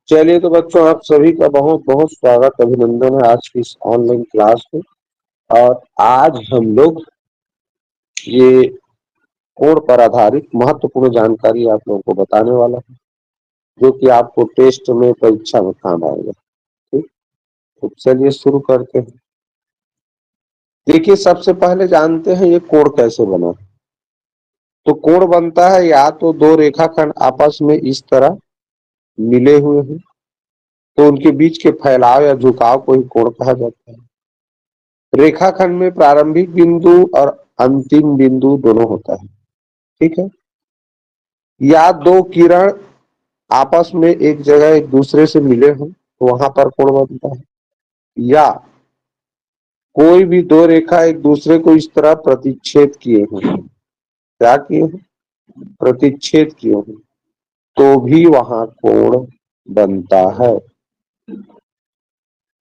चलिए तो बच्चों, आप सभी का बहुत बहुत स्वागत अभिनंदन है आज की इस ऑनलाइन क्लास में। और आज हम लोग ये कोड पर आधारित महत्वपूर्ण जानकारी आप लोगों को बताने वाला है, जो कि आपको टेस्ट में, परीक्षा में काम आएगा। ठीक, तो चलिए शुरू करते हैं। देखिए, सबसे पहले जानते हैं ये कोड कैसे बना। तो कोड बनता है या तो दो रेखाखंड आपस में इस तरह मिले हुए हैं, तो उनके बीच के फैलाव या झुकाव को ही कोण कहा जाता है। रेखाखंड में प्रारंभिक बिंदु और अंतिम बिंदु दोनों होता है। ठीक है। या दो किरण आपस में एक जगह एक दूसरे से मिले हों तो वहां पर कोण बनता है। या कोई भी दो रेखा एक दूसरे को इस तरह प्रतिच्छेद किए हों, क्या किए हों, प्रतिच्छेद किए हों, तो भी वहां कोण बनता है।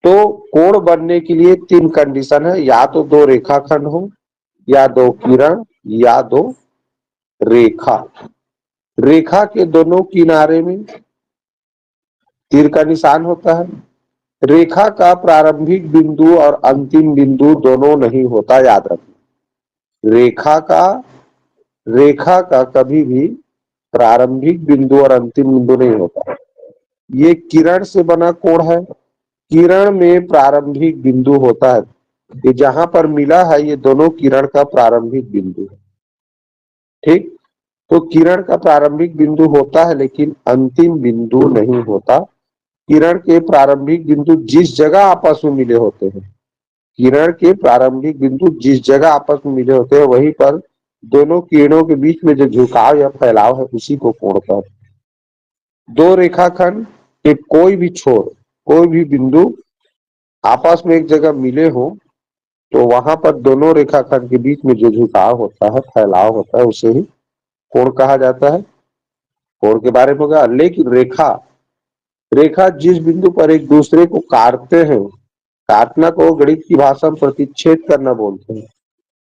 तो कोण बनने के लिए तीन कंडीशन है, या तो दो रेखाखंड हो, या दो किरण, या दो रेखा। रेखा के दोनों किनारे में तीर का निशान होता है। रेखा का प्रारंभिक बिंदु और अंतिम बिंदु दोनों नहीं होता, याद रखना। रेखा का कभी भी प्रारंभिक बिंदु और अंतिम बिंदु नहीं होता। ये किरण से बना कोण है। किरण में प्रारंभिक बिंदु होता है। ये जहां पर मिला है ये दोनों किरण का प्रारंभिक बिंदु है। ठीक, तो किरण का प्रारंभिक बिंदु होता है लेकिन अंतिम बिंदु नहीं होता। किरण के प्रारंभिक बिंदु जिस जगह आपस में मिले होते हैं, किरण के प्रारंभिक बिंदु जिस जगह आपस में मिले होते हैं वहीं पर दोनों किरणों के बीच में जो झुकाव या फैलाव है उसी को कोण कहते हैं। दो रेखाखंड के कोई भी छोर, कोई भी बिंदु आपस में एक जगह मिले हो तो वहां पर दोनों रेखाखंड के बीच में जो झुकाव होता है, फैलाव होता है, उसे ही कोण कहा जाता है। कोण के बारे में होगा। लेकिन रेखा रेखा जिस बिंदु पर एक दूसरे को काटते हैं, काटना को गणित की भाषा में प्रतिच्छेद करना बोलते हैं।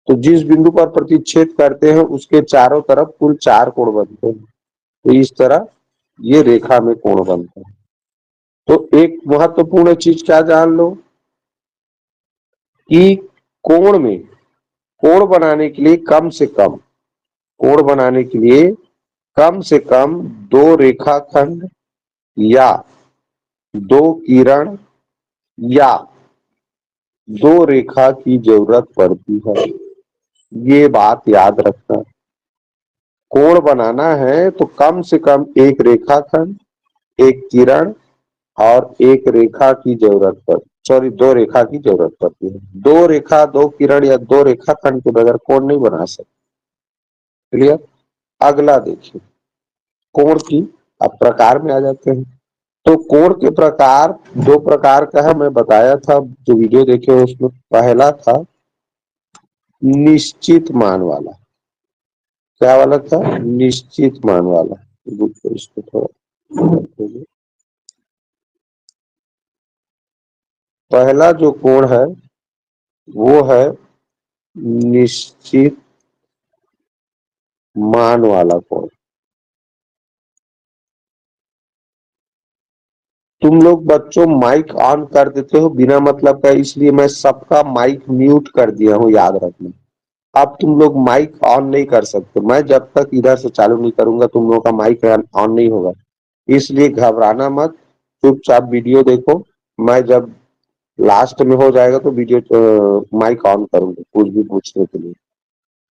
तो जिस बिंदु पर प्रतिच्छेद करते हैं उसके चारों तरफ कुल चार कोण बनते हैं। तो इस तरह ये रेखा में कोण बनता है। तो एक महत्वपूर्ण चीज क्या जान लो कि कोण में, कोण बनाने के लिए कम से कम, कोण बनाने के लिए कम से कम दो रेखाखंड या दो किरण या दो रेखा की जरूरत पड़ती है। ये बात याद रखना। कोण बनाना है तो कम से कम एक रेखाखंड, एक किरण और एक रेखा की जरूरत पड़ती, सॉरी, दो रेखा की जरूरत पड़ती है। दो रेखा, दो किरण या दो रेखाखंड के बगैर कोण नहीं बना सकते। क्लियर। अगला देखिए, कोण की अब प्रकार में आ जाते हैं। तो कोण के प्रकार दो प्रकार का है, मैं बताया था जो वीडियो देखे हो उसमें। पहला था निश्चित मान वाला। क्या वाला था? निश्चित मान वाला। इसको थोड़ा, पहला जो कोण है वो है निश्चित मान वाला कोण। तुम लोग बच्चों माइक ऑन कर देते हो बिना मतलब का, इसलिए मैं सबका माइक म्यूट कर दिया हूं, याद रखना। अब तुम लोग माइक ऑन नहीं कर सकते। मैं जब तक इधर से चालू नहीं करूंगा तुम लोगों का माइक ऑन नहीं होगा। इसलिए घबराना मत, चुपचाप वीडियो देखो। मैं जब लास्ट में हो जाएगा तो वीडियो माइक ऑन करूंगा कुछ भी पूछने के लिए।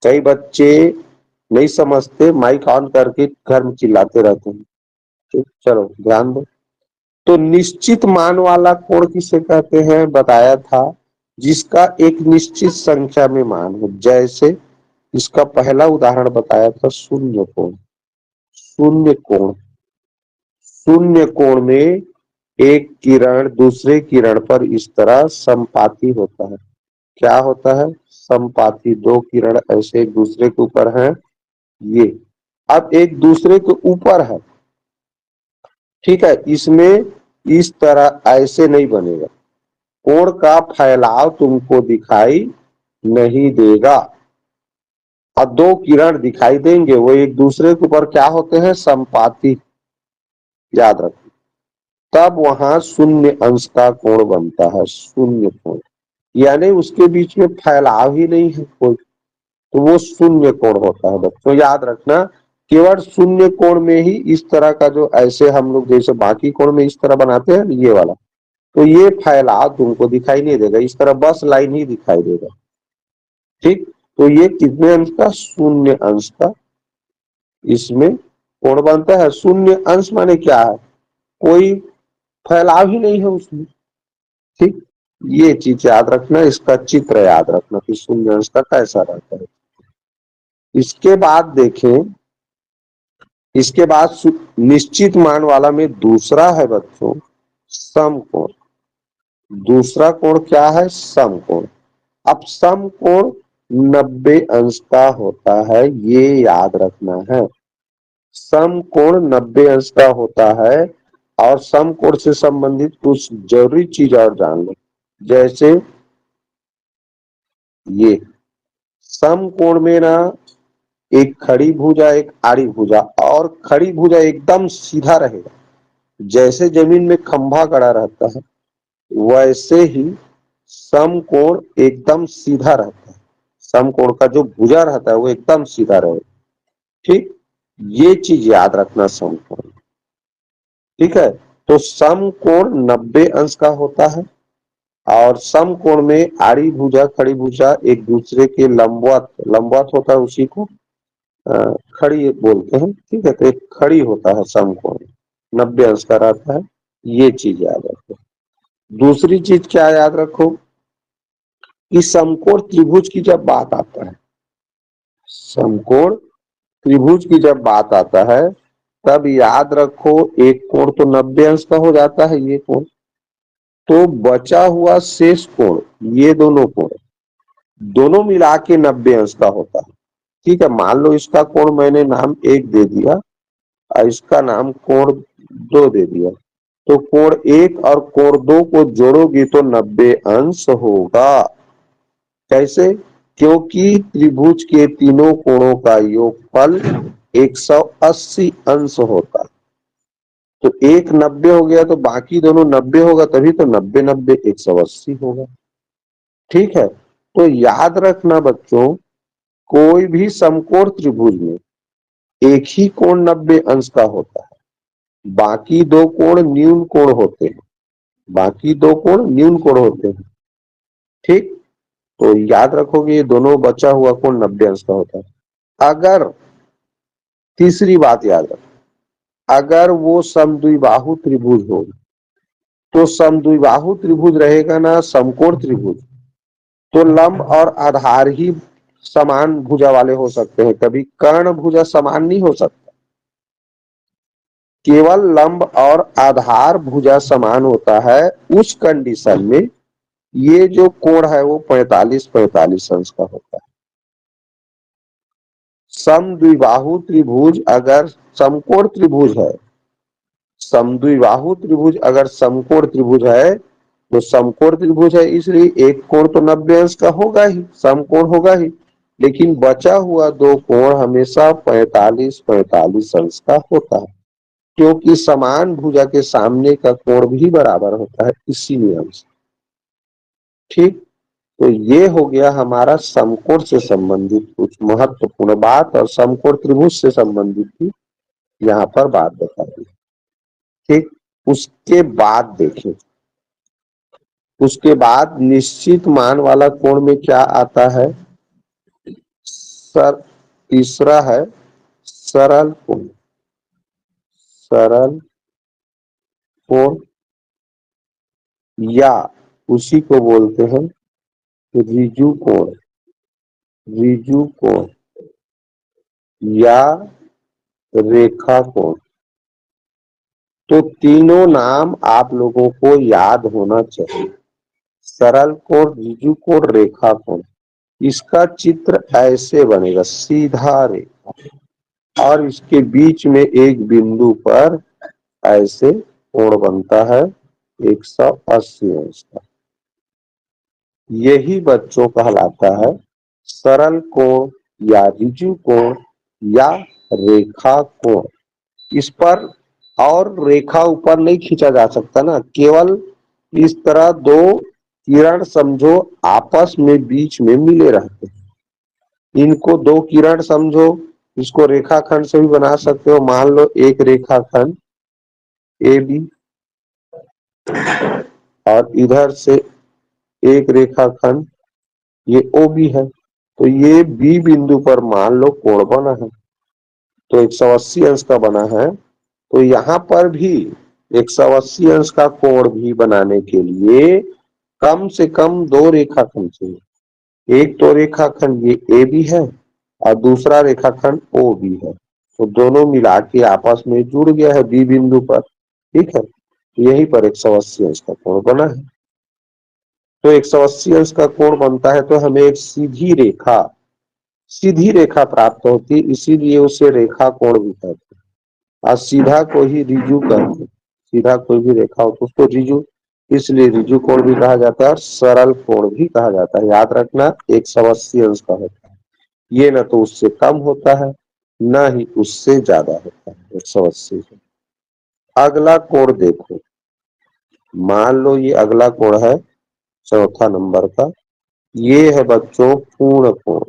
कई बच्चे नहीं समझते, माइक ऑन करके घर में चिल्लाते रहते हैं। ठीक, चलो ध्यान दो। तो निश्चित मान वाला कोण किसे कहते हैं बताया था, जिसका एक निश्चित संख्या में मान हो। जैसे इसका पहला उदाहरण बताया था शून्य कोण। शून्य कोण, शून्य कोण में एक किरण दूसरे किरण पर इस तरह संपाती होता है। क्या होता है? संपाती। दो किरण ऐसे एक दूसरे के ऊपर हैं, ये अब एक दूसरे के ऊपर है। ठीक है, इसमें इस तरह ऐसे नहीं बनेगा। कोण का फैलाव तुमको दिखाई नहीं देगा। और दो किरण दिखाई देंगे, वो एक दूसरे के ऊपर क्या होते हैं? संपाती। याद रखो, तब वहां शून्य अंश का कोण बनता है, शून्य कोण, यानी उसके बीच में फैलाव ही नहीं है कोई, तो वो शून्य कोण होता है बच्चों, याद रखना। केवल शून्य कोण में ही इस तरह का, जो ऐसे हम लोग जैसे बाकी कोण में इस तरह बनाते हैं ये वाला, तो ये फैलाव तुमको दिखाई नहीं देगा, इस तरह बस लाइन ही दिखाई देगा। ठीक, तो ये कितने अंश का, शून्य अंश का इसमें कोण बनता है। शून्य अंश माने क्या है, कोई फैलाव ही नहीं है उसमें। ठीक, ये चीज याद रखना, इसका चित्र याद रखना कि शून्य अंश का कैसा रहता है। इसके बाद देखें, इसके बाद निश्चित मान वाला में दूसरा है बच्चों समकोण। दूसरा कोण क्या है, समकोण। अब समकोण 90 अंश का होता है, ये याद रखना है। समकोण 90 अंश का होता है। और समकोण से संबंधित कुछ जरूरी चीज और जान लो, जैसे ये समकोण में ना एक खड़ी भुजा एक आड़ी भुजा, और खड़ी भुजा एकदम सीधा रहेगा, जैसे जमीन में खंभा गड़ा रहता है वैसे ही समकोण एकदम सीधा रहता है। समकोण का जो भुजा रहता है वो एकदम सीधा रहेगा। ठीक, ये चीज याद रखना समकोण। ठीक है, तो समकोण 90 अंश का होता है, और समकोण में आड़ी भुजा खड़ी भुजा एक दूसरे के लंबवत, लंबवत होता है उसी को खड़ी बोलते हैं। ठीक है, तो एक खड़ी होता है समकोण, 90 अंश का रहता है, ये चीज याद रखो। दूसरी चीज क्या याद रखो कि समकोण त्रिभुज की जब बात आता है, समकोण त्रिभुज की जब बात आता है, तब याद रखो एक कोण तो 90 अंश का हो जाता है ये कोण, तो बचा हुआ शेष कोण, ये दोनों कोण दोनों मिला के 90 अंश का होता है। ठीक है, मान लो इसका कोण मैंने नाम 1 दे दिया और इसका नाम कोण 2 दे दिया, तो कोण 1 और कोण 2 को जोड़ोगी तो 90 अंश होगा। कैसे, क्योंकि त्रिभुज के तीनों कोणों का योगफल 180 अंश होता है, तो एक 90 हो गया तो बाकी दोनों 90 होगा, तभी तो 90 90 180 होगा। ठीक है, तो याद रखना बच्चों, कोई भी समकोण त्रिभुज में एक ही कोण 90 अंश का होता है, बाकी दो कोण न्यून कोण होते हैं, बाकी दो कोण न्यून कोण होते हैं। ठीक, तो याद रखोगे ये दोनों बचा हुआ कोण 90 अंश का होता है। अगर, तीसरी बात याद रखो, अगर वो समद्विबाहु त्रिभुज हो, तो समद्विबाहु त्रिभुज रहेगा ना समकोण त्रिभुज, तो लंब और आधार ही समान भुजा वाले हो सकते हैं, कभी कर्ण भुजा समान नहीं हो सकता। केवल लंब और आधार भुजा समान होता है उस कंडीशन में ये जो कोण है वो 45-45 अंश का होता है। समद्विबाहु त्रिभुज अगर समकोण त्रिभुज है, समद्विबाहु त्रिभुज अगर समकोण त्रिभुज है, तो समकोण त्रिभुज है इसलिए एक कोण तो 90 अंश का होगा ही, समकोण होगा ही, लेकिन बचा हुआ दो कोण हमेशा 45-45 अंश का होता है, क्योंकि समान भुजा के सामने का कोण भी बराबर होता है इसी नियम से। ठीक, तो ये हो गया हमारा समकोण से संबंधित कुछ महत्वपूर्ण बात, और समकोण त्रिभुज से संबंधित भी यहाँ पर बात बता दी। ठीक, उसके बाद देखें, उसके बाद निश्चित मान वाला कोण में क्या आता है सर, तीसरा है सरल कोण। सरल कोण या उसी को बोलते हैं ऋजु कोण, ऋजु कोण या रेखा कोण। तो तीनों नाम आप लोगों को याद होना चाहिए, सरल कोण, ऋजु कोण, रेखा कोण। इसका चित्र ऐसे बनेगा, सीधा रेखा, और इसके बीच में एक बिंदु पर ऐसे कोण बनता है 180 अंश का। यही बच्चों कहलाता है सरल कोण या ऋजु कोण या रेखा कोण। इस पर और रेखा ऊपर नहीं खींचा जा सकता ना, केवल इस तरह दो किरण समझो आपस में बीच में मिले रहते हैं। इनको दो किरण समझो, इसको रेखाखंड से भी बना सकते हो। मान लो एक रेखाखंड ए बी, और इधर से एक रेखाखंड ये ओ बी है। तो ये बी बिंदु पर मान लो कोण बना है, तो 180 अंश का बना है। तो यहां पर भी 180 अंश का कोण भी बनाने के लिए कम से कम दो रेखाखंड चाहिए। एक तो रेखाखंड ये ए बी है और दूसरा रेखाखंड ओ बी है। तो दोनों मिला के आपस में जुड़ गया है बी बिंदु पर। ठीक है, यहीं पर 180 अंश का कोण बना है। तो 180 अंश का कोण बनता है तो हमें एक सीधी रेखा प्राप्त होती है, इसीलिए उसे रेखा कोण भी कहते हैं। और सीधा को ही रिजु कहते हैं। सीधा कोई भी रेखा हो तो उसको रिजु, इसलिए रिजु कोण भी कहा जाता है और सरल कोण भी कहा जाता है। याद रखना 180 अंश का होता है, ये न तो उससे कम होता है न ही उससे ज्यादा होता है 180 से। अगला कोण देखो, मान लो ये अगला कोण है चौथा नंबर का, ये है बच्चों पूर्ण कोण।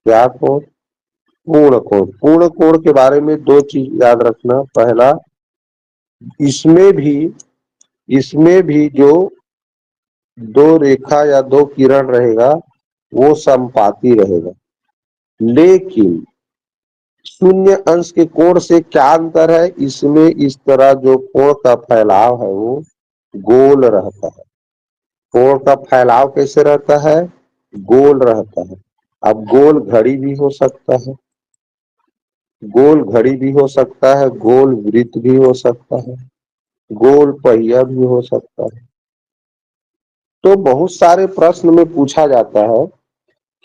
क्या कोण? पूर्ण कोण। पूर्ण कोण के बारे में दो चीज याद रखना। पहला, इसमें भी जो दो रेखा या दो किरण रहेगा वो समपाती रहेगा, लेकिन शून्य अंश के कोण से क्या अंतर है? इसमें इस तरह जो कोण का फैलाव है वो गोल रहता है। कोण का फैलाव कैसे रहता है? गोल रहता है। अब गोल घड़ी भी हो सकता है, गोल घड़ी भी हो सकता है, गोल वृत्त भी हो सकता है, गोल पहिया भी हो सकता है। तो बहुत सारे प्रश्न में पूछा जाता है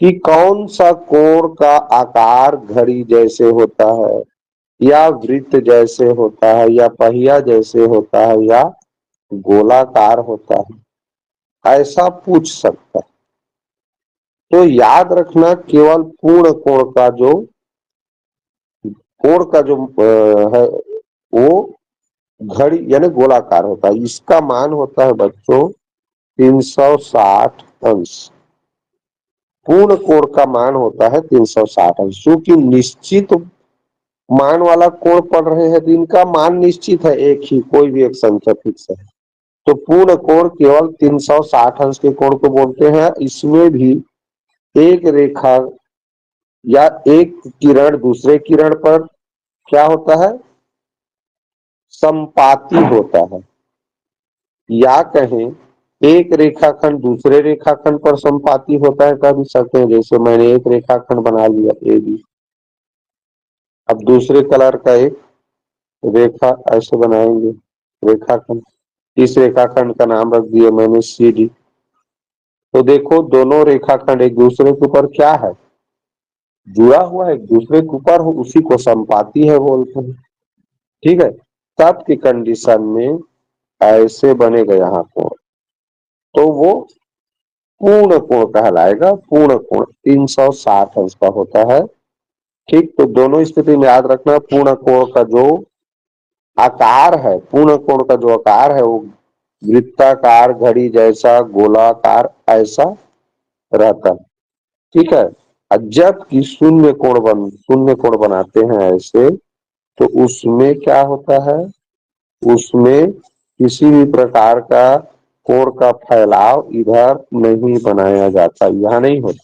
कि कौन सा कोण का आकार घड़ी जैसे होता है, या वृत्त जैसे होता है, या पहिया जैसे होता है, या गोलाकार होता है, ऐसा पूछ सकता है। तो याद रखना केवल पूर्ण कोण का जो है वो घड़ी यानी गोलाकार होता है। इसका मान होता है बच्चों 360 अंश। पूर्ण कोण का मान होता है 360 अंश। क्योंकि निश्चित मान वाला कोण पढ़ रहे हैं तो इनका मान निश्चित है, एक ही, कोई भी एक संख्या फिक्स है। तो पूर्ण कोण केवल 360 अंश के कोण को बोलते हैं। इसमें भी एक रेखा या एक किरण दूसरे किरण पर क्या होता है? संपाती होता है। या कहें एक रेखाखंड दूसरे रेखाखंड पर संपाती होता है, कह भी सकते हैं। जैसे मैंने एक रेखाखंड बना लिया ए बी, अब दूसरे कलर का एक रेखा ऐसे बनाएंगे रेखाखंड, इस रेखाखंड का नाम रख दिया मैंने सी डी। तो देखो दोनों रेखाखंड एक दूसरे के ऊपर क्या है? जुड़ा हुआ है, एक दूसरे के ऊपर हो, उसी को संपाती है बोलते हैं। ठीक है, तब की कंडीशन में ऐसे बनेगा यहाँ कोण, तो वो पूर्ण कोण कहलाएगा। पूर्ण कोण 360 अंश का होता है। ठीक, तो दोनों स्थिति में याद रखना पूर्ण कोण का जो आकार है, पूर्ण कोण का जो आकार है वो वृत्ताकार, घड़ी जैसा, गोलाकार ऐसा रहता है। ठीक है, और जबकि शून्य कोण बनाते हैं ऐसे, तो उसमें क्या होता है? उसमें किसी भी प्रकार का कोण का फैलाव इधर नहीं बनाया जाता, यहां नहीं होता।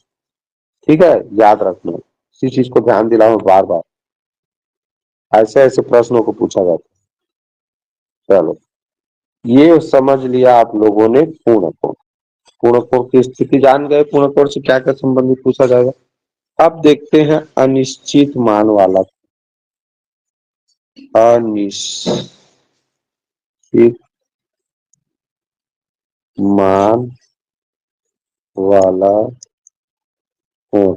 ठीक है, याद रखना, इसी चीज को ध्यान दिलाओ बार बार, ऐसे ऐसे प्रश्नों को पूछा जाता है। चलो, ये समझ लिया आप लोगों ने पूर्ण कोण। पूर्ण कोण की स्थिति जान गए, पूर्ण कोण से क्या क्या संबंधित पूछा जाएगा। अब देखते हैं अनिश्चित मान वाला। अनिश्चित मान वाला कोण।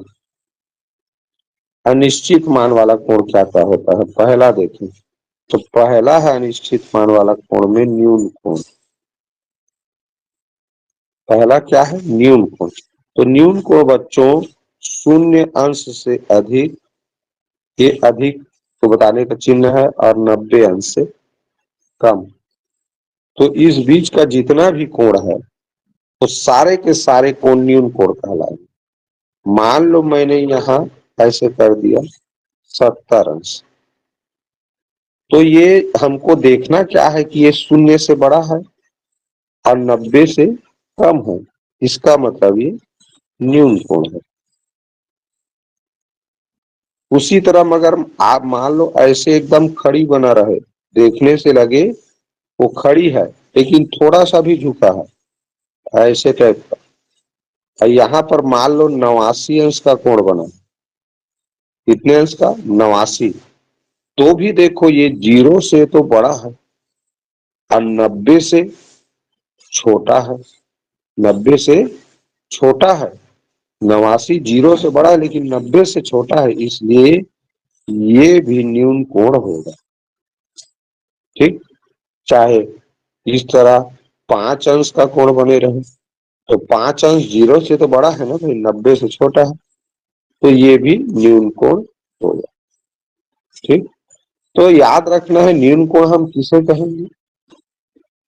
अनिश्चित मान वाला कोण क्या क्या होता है, पहला देखें। तो पहला है अनिश्चित मान वाला कोण में न्यून कोण। पहला क्या है? न्यून कोण। तो न्यून कोण बच्चों शून्य अंश से अधिक, ये अधिक तो बताने का चिन्ह है और 90 अंश से कम। तो इस बीच का जितना भी कोण है तो सारे के सारे कोण न्यून कोण कहलाएंगे। मान लो मैंने यहाँ ऐसे कर दिया 70 अंश, तो ये हमको देखना क्या है कि ये शून्य से बड़ा है और 90 से कम है, इसका मतलब ये न्यून कोण है। उसी तरह मगर आप मान लो ऐसे एकदम खड़ी बना रहे, देखने से लगे वो खड़ी है लेकिन थोड़ा सा भी झुका है, ऐसे टाइप का, और यहाँ पर मान लो 89 अंश का कोण बना, कितने अंश का? 89। तो भी देखो ये 0 से तो बड़ा है और 90 से छोटा है, 90 से छोटा है। 89 0 से बड़ा है लेकिन 90 से छोटा है, इसलिए ये भी न्यून कोण होगा। ठीक, चाहे इस तरह 5 अंश का कोण बने रहे, तो 5 अंश 0 से तो बड़ा है ना भाई, 90 से छोटा है, तो ये भी न्यून कोण होगा। ठीक, तो याद रखना है न्यून कोण हम किसे कहेंगे?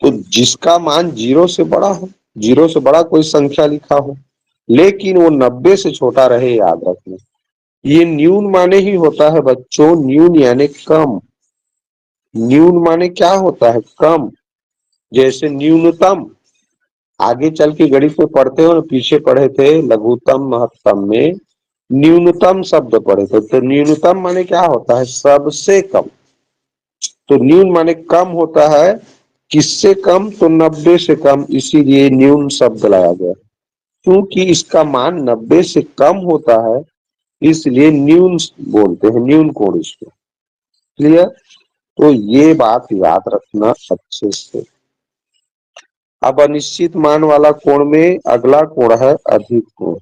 तो जिसका मान 0 से बड़ा हो, 0 से बड़ा कोई संख्या लिखा हो लेकिन वो 90 से छोटा रहे, याद रखना। ये न्यून माने ही होता है बच्चों, न्यून यानी कम। न्यून माने क्या होता है? कम। जैसे न्यूनतम, आगे चल के गणित में पढ़ते हो ना, पीछे पढ़े थे लघुत्तम महत्तम में न्यूनतम शब्द पढ़े थे, तो न्यूनतम माने क्या होता है? सबसे कम। तो न्यून माने कम होता है, किससे कम? तो 90 से कम, इसीलिए न्यून शब्द लाया गया। क्योंकि इसका मान 90 से कम होता है इसलिए न्यून बोलते हैं, न्यून कोण इसको। क्लियर? तो ये बात याद रखना अच्छे से। अब अनिश्चित मान वाला कोण में अगला कोण है अधिक कोण।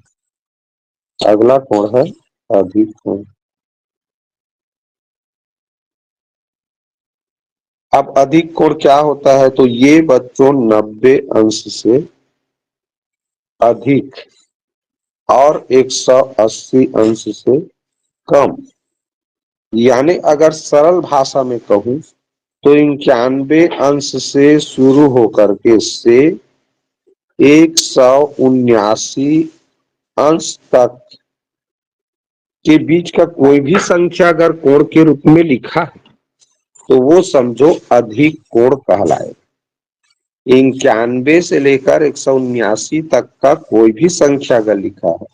अगला कोण है अधिक कोण। अब अधिक कोण क्या होता है? तो ये बच्चों 90 अंश से अधिक और 180 अंश से कम। यानी अगर सरल भाषा में कहूं तो 91 से शुरू होकर के से 179 तक के बीच का कोई भी संख्या अगर कोण के रूप में लिखा है तो वो समझो अधिक कोण कहलाए। 91 से लेकर 179 तक का कोई भी संख्या अगर लिखा है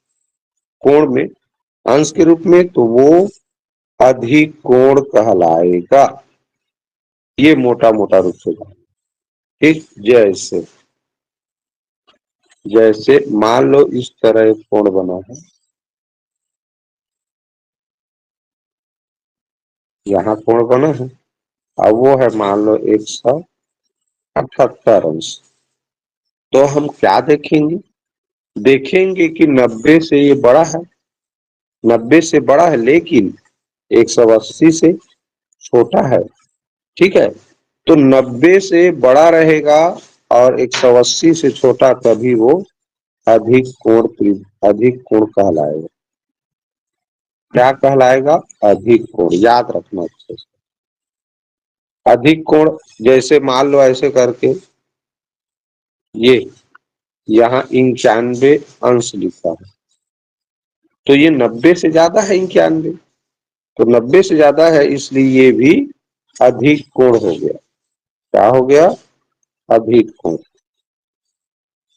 कोण में अंश के रूप में तो वो अधिक कोण कहलाएगा। ये मोटा मोटा रूप से। ठीक, जैसे जैसे मान लो इस तरह एक कोण बना है, यहाँ कोण बना है, अब वो है मान लो 178 अंश। तो हम क्या देखेंगे? देखेंगे कि 90 से ये बड़ा है, 90 से बड़ा है लेकिन 180 से छोटा है। ठीक है, तो 90 से बड़ा रहेगा और 180 से छोटा, तभी वो अधिक कोण अधिक कोण कहलाएगा। क्या कहलाएगा? अधिक कोण। याद रखना अच्छे से। अधिक कोण जैसे मान लो ऐसे करके ये यहाँ 91 अंश लिखा है, तो ये 90 से ज्यादा है 91, तो 90 से ज्यादा है इसलिए ये भी अधिक कोण हो गया। क्या हो गया? अधिक कोण।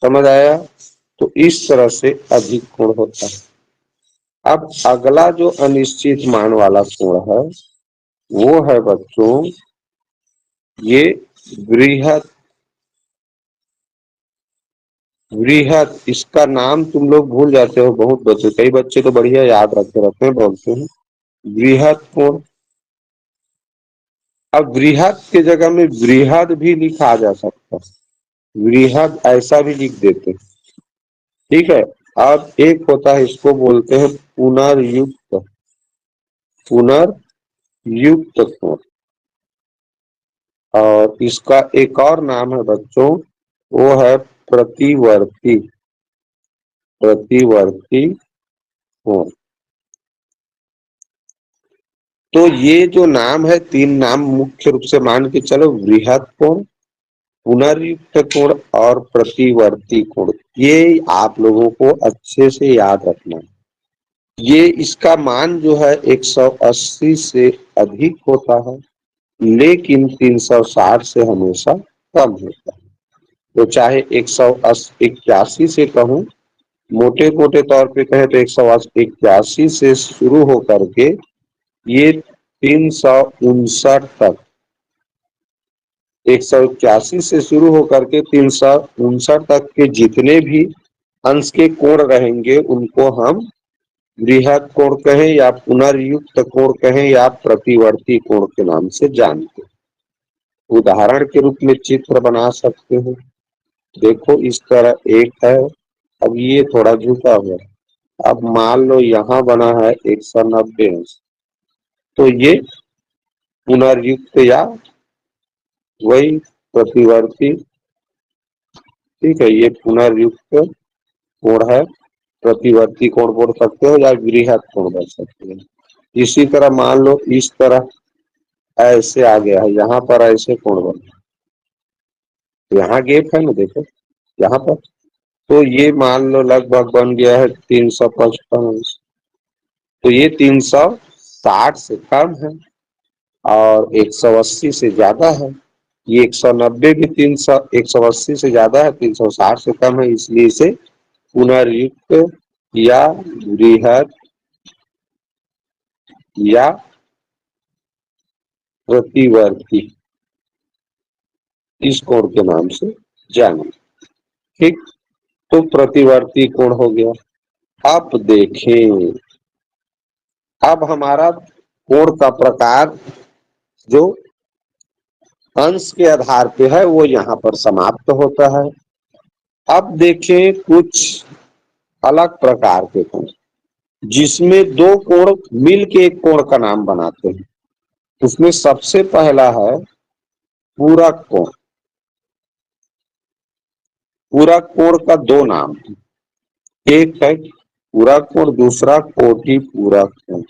समझ आया? तो इस तरह से अधिक कोण होता है। अब अगला जो अनिश्चित मान वाला कोण है वो है बच्चों ये वृहत। वृहत, इसका नाम तुम लोग भूल जाते हो, बहुत बच्चे, कई बच्चे तो बढ़िया याद रखते रहते हैं, बोलते हैं वृहत कोण। अब वृहत के जगह में वृहद भी लिखा जा सकता है, वृहद ऐसा भी लिख देते हैं। ठीक है, अब एक होता है इसको बोलते हैं पुनर्युक्त। पुनर्युक्त कोण। और इसका एक और नाम है बच्चों, वो है प्रतिवर्ती। प्रतिवर्ती कोण। तो ये जो नाम है, तीन नाम मुख्य रूप से मान के चलो, वृहद कोण, पुनर्युक्त कोण और प्रतिवर्ती कोण। ये आप लोगों को अच्छे से याद रखना है। ये इसका मान जो है 180 से अधिक होता है, लेकिन 360 से हमेशा कम होता है। तो चाहे 181 से कहूं, मोटे मोटे तौर पे कहे तो 181 से शुरू होकर के ये 359 तक, 181 से शुरू होकर के 359 तक के जितने भी अंश के कोण रहेंगे उनको हम वृहद कोण कहें या पुनर्युक्त कोण कहें या प्रतिवर्ती कोण के नाम से जानते हैं। उदाहरण के रूप में चित्र बना सकते हो। देखो इस तरह एक है, अब ये थोड़ा झुका हुआ है। अब मान लो यहाँ बना है 190 अंश, तो ये पुनर्युक्त या वही प्रतिवर्ती, ठीक है, ये पुनर्युक्त कोण है, प्रतिवर्ती कोण बोल सकते हो या वृहद कोण बोल सकते हो। इसी तरह मान लो इस तरह ऐसे आ गया है, यहाँ पर ऐसे कोण बना, यहाँ गैप है ना, देखो यहाँ पर, तो ये मान लो लगभग बन गया है 355 अंश। तो ये 360 से कम है और 180 से ज्यादा है। ये 190 भी 180 से ज्यादा है, 360 से कम है, इसलिए इसे पुनर्युक्त या वृहद या प्रतिवर्ती इस कोण के नाम से जाना। ठीक, तो प्रतिवर्ती कोण हो गया। अब देखें, अब हमारा कोण का प्रकार जो अंश के आधार पे है वो यहाँ पर समाप्त होता है। अब देखें कुछ अलग प्रकार के कोण, जिसमें दो कोण मिल के एक कोण का नाम बनाते हैं। उसमें सबसे पहला है पूरक कोण। पूरक कोण का दो नाम है, एक है पूरक कोण, दूसरा कोटि पूरक कोण।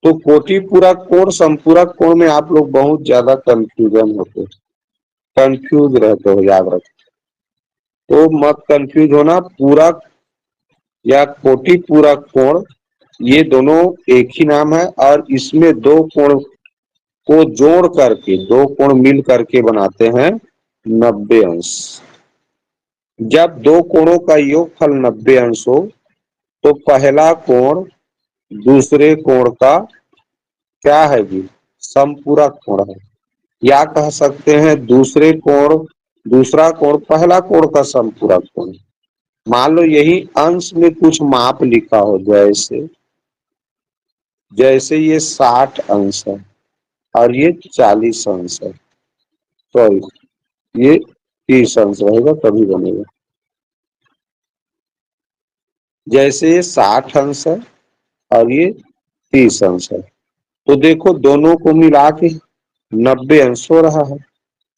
तो कोटि पूरक कोण संपूरक कोण में आप लोग बहुत ज्यादा कंफ्यूजन होते, कंफ्यूज रहते हो, याद रखो। तो मत कंफ्यूज होना, पूरक या कोटि पूरक कोण ये दोनों एक ही नाम है और इसमें दो कोण को जोड़ करके, दो कोण मिल करके बनाते हैं 90 अंश। जब दो कोणों का योगफल 90 अंश हो तो पहला कोण दूसरे कोण का क्या है जी, समपूरक कोण है, या कह सकते हैं दूसरा कोण पहला कोण का समपूरक कोण। मान लो यही अंश में कुछ माप लिखा हो, जैसे जैसे ये 60 अंश है और ये 40 अंश है, सॉरी ये 30 अंश रहेगा तभी बनेगा। जैसे ये 60 अंश है और ये 30 अंश है, तो देखो दोनों को मिला के 90 अंश हो रहा है।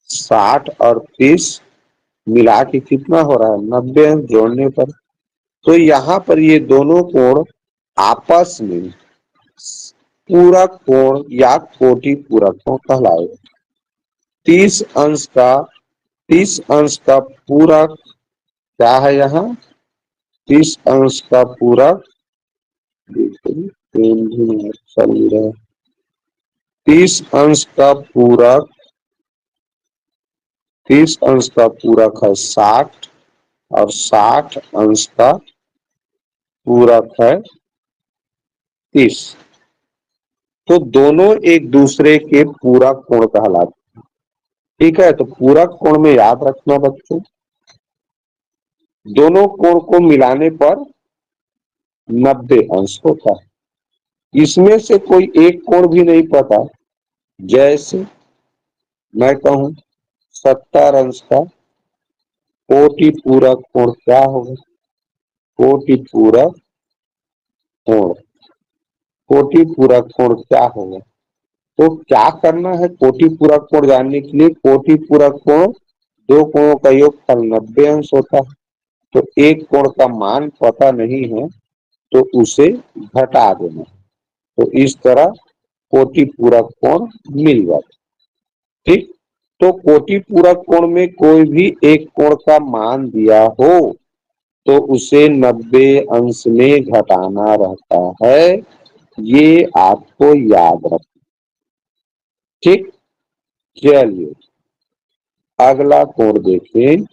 60 और 30 मिला के कितना हो रहा है, 90 अंश जोड़ने पर। तो यहाँ पर ये दोनों कोण आपस में पूरक कोण या कोटि पूरक कोण कहलाएगा। 30 अंश का 30 अंश का पूरक क्या है, यहाँ 30 अंश का पूरक, पेन भी नहीं चल रहा है, 30 अंश का पूरक, 30 अंश का पूरक है 60 और 60 अंश का पूरक है 30। तो दोनों एक दूसरे के पूरक कोण कहलाते हैं। ठीक है, तो पूरक कोण में याद रखना बच्चों, दोनों कोण को मिलाने पर 90 अंश होता है। इसमें से कोई एक कोण भी नहीं पता, जैसे मैं कहूं 70 अंश का कोटि पूरक कोण क्या होगा, कोटि पूरक कोण, कोटि पूरक कोण क्या होगा। तो क्या करना है, कोटि पूरक कोण जानने के लिए, कोटि पूरक कोण दो कोणों का योगफल 90 अंश होता है। तो एक कोण का मान पता नहीं है तो उसे घटा देना। तो इस तरह कोटि पूरक कोण मिल जाता। ठीक, तो कोटि पूरक कोण में कोई भी एक कोण का मान दिया हो तो उसे 90 अंश में घटाना रहता है, ये आपको याद रखना। ठीक, चलिए अगला कोण देखें।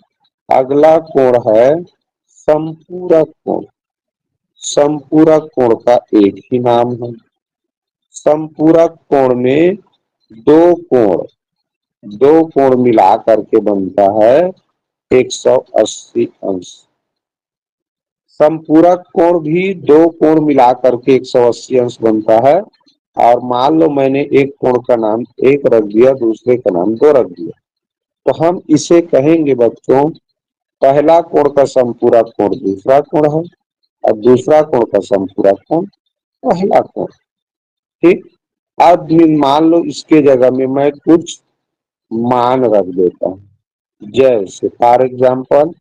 अगला कोण है संपूरक कोण। संपूरक कोण का एक ही नाम है। संपूरक कोण में दो कोण दो कोण मिला करके बनता है 180 अंश। संपूरक कोण भी दो कोण मिला करके 180 अंश बनता है। और मान लो मैंने एक कोण का नाम एक रख दिया, दूसरे का नाम दो रख दिया, तो हम इसे कहेंगे बच्चों पहला कोण का संपूरक कोण दूसरा कोण है और दूसरा कोण का संपूरक कोण पहला कोण। ठीक, अब मान लो इसके जगह में मैं कुछ मान रख देता हूँ। जैसे फॉर एग्जाम्पल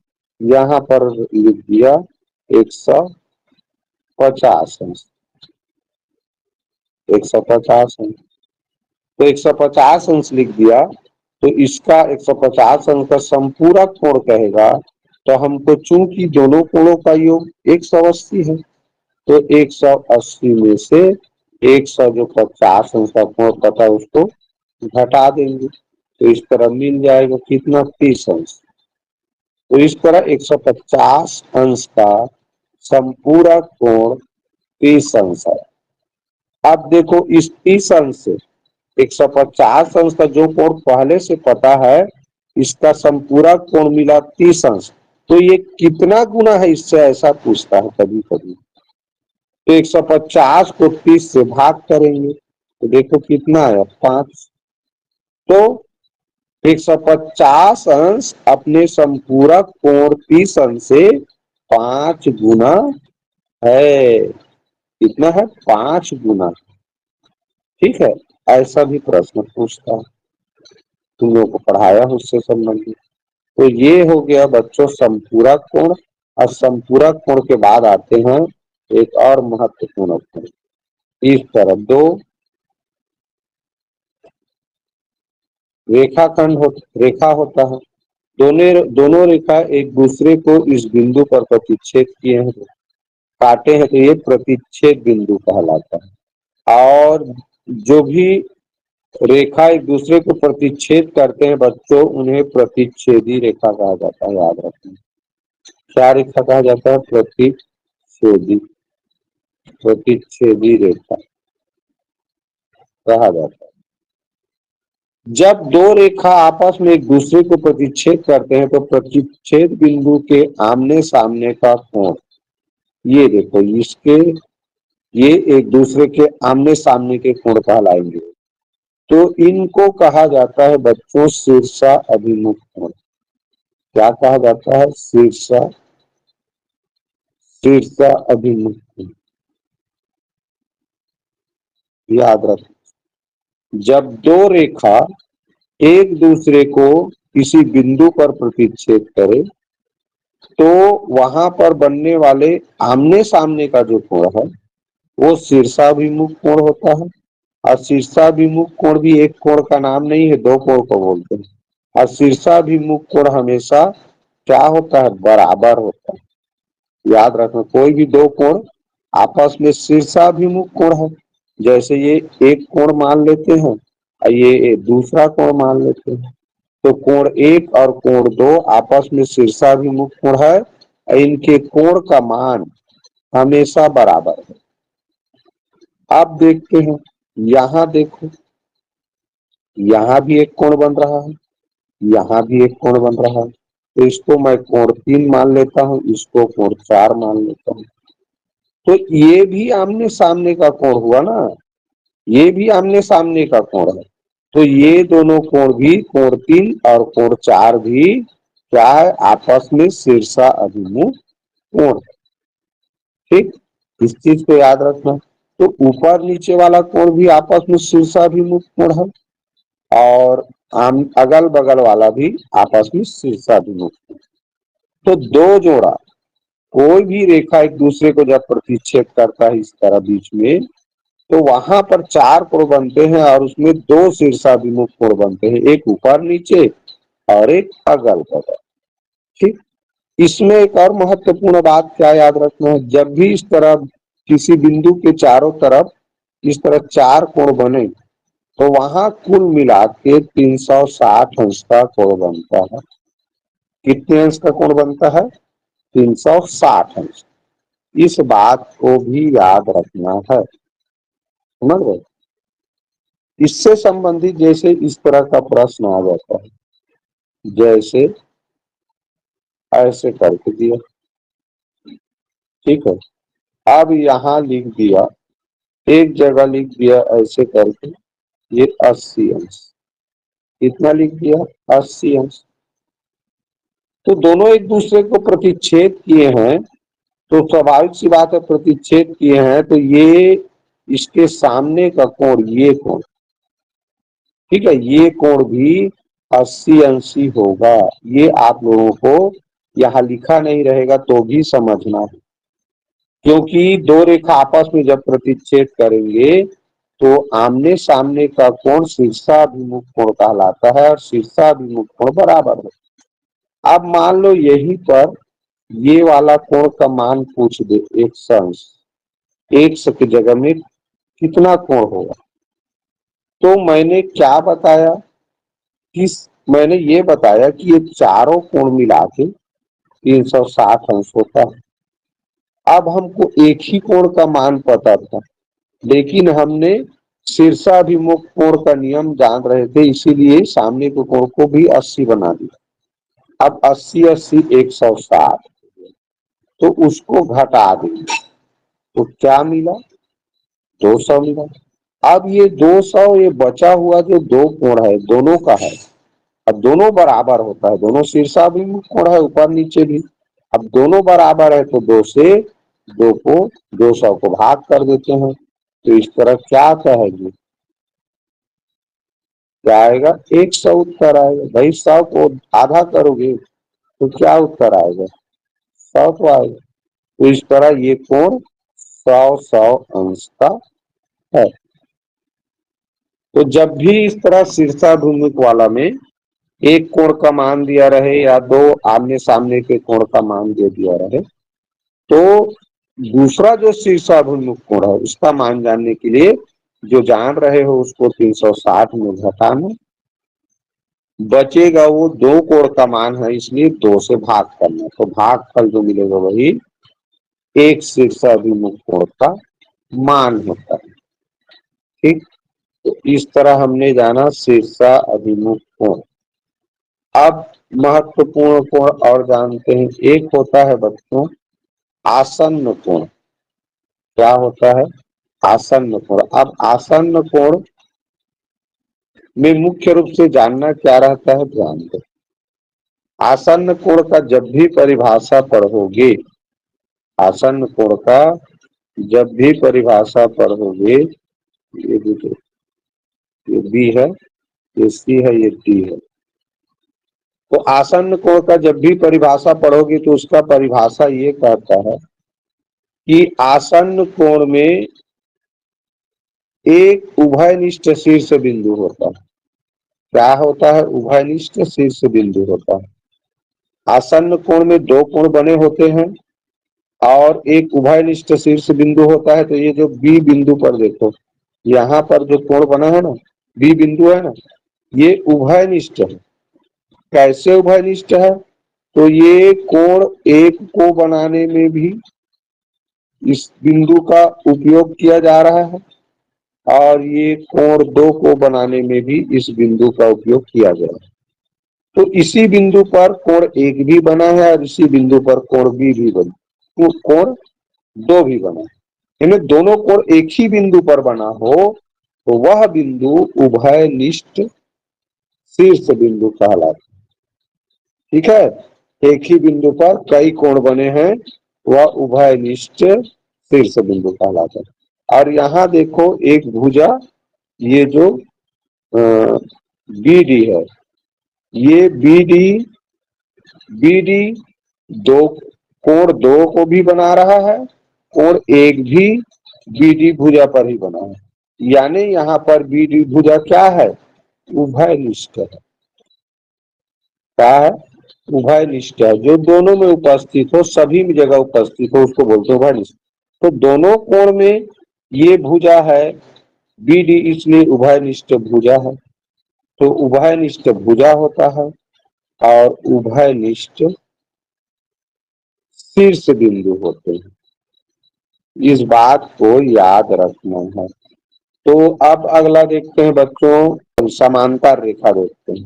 यहाँ पर लिख दिया 150 अंश। 150 अंश, तो 150 अंश लिख दिया, तो इसका 150 अंश का संपूरक कोण कहेगा। तो हमको चूंकि दोनों कोणों का योग 180 है, तो 180 में से 100 जो 50 अंश का कोण पता है उसको घटा देंगे, तो इस तरह मिल जाएगा कितना 30 अंश। तो इस तरह 150 अंश का संपूरक कोण 30 अंश है। अब देखो इस 30 अंश से 150 अंश का जो कोण पहले से पता है, इसका संपूरक कोण मिला 30 अंश, तो ये कितना गुना है इससे ऐसा पूछता है कभी कभी। तो 150 को 30 से भाग करेंगे तो देखो कितना है 5। तो 150 अंश अपने संपूरक कोण 30 अंश से 5 गुना है। कितना है 5 गुना। ठीक है, ऐसा भी प्रश्न पूछता है, तुम लोगों को पढ़ाया हूं उससे संबंधित। तो ये हो गया बच्चों संपूरक कोण। और संपूरक कोण के बाद आते हैं एक और महत्वपूर्ण कोण। इस तरह दो रेखा होता है। दोनों रेखा एक दूसरे को इस बिंदु पर प्रतिच्छेद किए हैं, काटे हैं, तो ये प्रतिच्छेद बिंदु कहलाता है। और जो भी रेखा एक दूसरे को प्रतिच्छेद करते हैं बच्चों, उन्हें प्रतिच्छेदी रेखा कहा जाता है, याद रखना। क्या रेखा कहा जाता है? प्रतिच्छेदी रेखा कहा जाता है। जब दो रेखा आपस में एक दूसरे को प्रतिच्छेद करते हैं तो प्रतिच्छेद बिंदु के आमने सामने का कोण, ये देखो इसके ये एक दूसरे के आमने सामने के कोण कहलाएंगे। तो इनको कहा जाता है बच्चों शीर्षा अभिमुख कोण। क्या कहा जाता है? शीर्षा अभिमुख कोण, याद रख। जब दो रेखा एक दूसरे को किसी बिंदु पर प्रतिच्छेद करे तो वहां पर बनने वाले आमने सामने का जो कोण है वो शीर्षाभिमुख कोण होता है। और शीर्षाभिमुख कोण भी एक कोण का नाम नहीं है, दो कोण को बोलते हैं। और शीर्षाभिमुख कोण हमेशा क्या होता है? बराबर होता है। याद रखना, कोई भी दो कोण आपस में शीर्षाभिमुख कोण है, जैसे ये एक कोण मान लेते हैं और ये दूसरा कोण मान लेते हैं, तो कोण एक और कोण दो आपस में शीर्षाभिमुख कोण है। इनके कोण का मान हमेशा बराबर है। अब देखते हैं, यहाँ देखो, यहाँ भी एक कोण बन रहा है, यहाँ भी एक कोण बन रहा है, तो इसको मैं कोण 3 मान लेता हूँ, इसको कोण 4 मान लेता हूँ। तो ये भी आमने सामने का कोण हुआ ना, ये भी आमने सामने का कोण है। तो ये दोनों कोण भी, कोण 3 और कोण 4 भी क्या है? आपस में शीर्षा अभिमुख कोण है। ठीक, इस चीज को याद रखना। तो ऊपर नीचे वाला कोण भी आपस में शीर्षाभिमुख कोण है और अगल बगल वाला भी आपस में शीर्षाभिमुख। तो दो जोड़ा कोई भी रेखा एक दूसरे को जब प्रतिच्छेद करता है इस तरह बीच में, तो वहां पर चार कोण बनते हैं और उसमें दो शीर्षाभिमुख कोण बनते हैं, एक ऊपर नीचे और एक अगल बगल। ठीक, इसमें एक और महत्वपूर्ण बात क्या याद रखना है, जब भी इस तरह किसी बिंदु के चारों तरफ इस तरह चार कोण बने तो वहां कुल मिला के 360 अंश का कोण बनता है। कितने अंश का कोण बनता है? 360 अंश। इस बात को भी याद रखना है, समझ गए? इससे संबंधित जैसे इस तरह का प्रश्न आ जाता है, जैसे ऐसे करके दिया, ठीक है, अब यहाँ लिख दिया, एक जगह लिख दिया ऐसे करके ये 80 अंश, कितना लिख दिया? 80 अंश। तो दोनों एक दूसरे को प्रतिच्छेद किए हैं, तो स्वाभाविक सी बात है, प्रतिच्छेद किए हैं तो ये इसके सामने का कोण, ये कोण, ठीक है, ये कोण भी 80 अंश ही होगा। ये आप लोगों को यहाँ लिखा नहीं रहेगा तो भी समझना है, क्योंकि दो रेखा आपस में जब प्रतिच्छेद करेंगे तो आमने सामने का कोण शीर्षाभिमुख कोण कहलाता है और शीर्षाभिमुख कोण बराबर है। अब मान लो यहीं पर ये वाला कोण का मान पूछ दे, 100 अंश, 100 की जगह में कितना कोण होगा? तो मैंने क्या बताया कि मैंने ये बताया कि ये चारों कोण मिला के 360 अंश होता है। अब हमको एक ही कोण का मान पता था, लेकिन हमने शीर्षाभिमुख कोण का नियम जान रहे थे, इसीलिए सामने के कोण को भी 80 बना दिया। अब 80 80 160, तो उसको घटा देंगे तो क्या मिला? 200 मिला। अब ये 200, ये बचा हुआ जो दो कोण है दोनों का है, अब दोनों बराबर होता है, दोनों शीर्षाभिमुख कोण है ऊपर नीचे भी। अब दोनों बराबर है तो दो से दो को 200 को भाग कर देते हैं, तो इस तरह क्या कहेंगे, क्या आएगा? 100 उत्तर आएगा। भाई 100 को आधा करोगे तो क्या उत्तर आएगा? 100 तो आएगा। तो इस तरह ये कोण 100 अंश का है। तो जब भी इस तरह शीर्षाभिमुख वाला में एक कोण का मान दिया रहे या दो आमने सामने के कोण का मान दे दिया रहे, तो दूसरा जो शीर्षाभिमुख कोण है उसका मान जानने के लिए जो जान रहे हो उसको 360 में घटाना, बचेगा वो दो कोण का मान है इसलिए 2 से भाग करना, तो भागफल जो मिलेगा वही एक शीर्षाभिमुख कोण का मान होता है। ठीक, तो इस तरह हमने जाना शीर्षाभिमुख कोण। अब महत्वपूर्ण कोण और जानते हैं, एक होता है बच्चों आसन्न कोण। क्या होता है? आसन्न कोण। अब आसन्न कोण में मुख्य रूप से जानना क्या रहता है, ध्यान दो। आसन्न कोण का जब भी परिभाषा पढ़ोगे, आसन्न कोण का जब भी परिभाषा पढ़ोगे, ये भी तो, ये बी है, ये सी है, ये डी है, तो आसन्न कोण का जब भी परिभाषा पढ़ोगे तो उसका परिभाषा ये कहता है कि आसन्न कोण में एक उभयनिष्ठ शीर्ष बिंदु होता है। क्या होता है? उभयनिष्ठ शीर्ष बिंदु होता है। आसन्न कोण में दो कोण बने होते हैं और एक उभयनिष्ठ शीर्ष बिंदु होता है। तो ये जो बी बिंदु पर देखो, यहाँ पर जो कोण बना है ना, बी बिंदु है ना, ये उभयनिष्ठ है। कैसे उभयनिष्ठ है? तो ये कोण एक को बनाने में भी इस बिंदु का उपयोग किया जा रहा है और ये कोण दो को बनाने में भी इस बिंदु का उपयोग किया गया है। तो इसी बिंदु पर कोण एक भी बना है और इसी बिंदु पर कोण बी भी बना, तो कोण दो भी बना है। इनमें दोनों कोण एक ही बिंदु पर बना हो तो वह बिंदु उभयनिष्ठ शीर्ष बिंदु कहलाता है। ठीक है, एक ही बिंदु पर कई कोण बने हैं, वह उभयनिष्ठ शीर्ष बिंदु कहलाता है। और यहाँ देखो एक भुजा, ये जो बी डी है, ये बी डी दो कोण दो को भी बना रहा है, कोण एक भी बीडी भुजा पर ही बना है, यानी यहाँ पर बीडी भुजा क्या है, उभयनिष्ठ है। क्या है, उभयनिष्ठ है, जो दोनों में उपस्थित हो, सभी जगह उपस्थित हो, उसको बोलते हैं उभयनिष्ठ। तो दोनों कोण में ये भुजा है बीडी, इसलिए उभयनिष्ठ भुजा है। तो उभयनिष्ठ भुजा होता है और उभयनिष्ठ शीर्ष बिंदु होते हैं, इस बात को याद रखना है। तो अब अगला देखते हैं बच्चों, समांतर रेखा देखते हैं।